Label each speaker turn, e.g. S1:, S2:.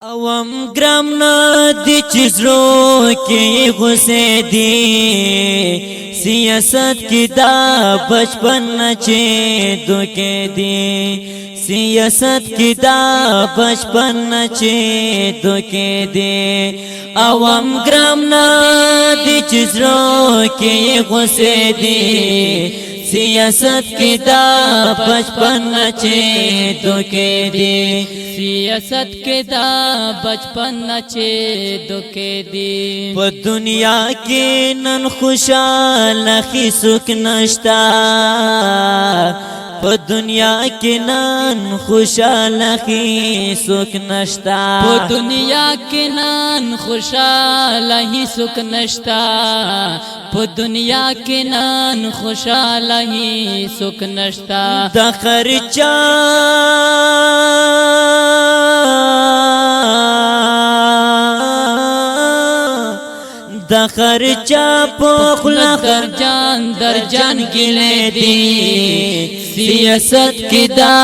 S1: اوام ګرام نه دي چزرو کې غوسه دي سیاست کې دا بچپن چې دوکې دي سیاست کې دا بچپن چې دوکې دي اوام ګرام نه دي چزرو کې غوسه دي سیاست کی دا بچپن چې دوکې دي
S2: سیاست کې دا بچپن چې دوکې دي
S1: په دنیا کې نن خوشاله هیڅوک نشتا په دنیا کې نن خوشاله هیڅوک نشتا
S2: په دنیا کې نن خوشاله هیڅوک نشتا په دنیا کې نن خوشاله هیڅوک نشتا
S1: د خرچا د خرچا په خلا
S2: در جان ګلې دي سیاست کې دا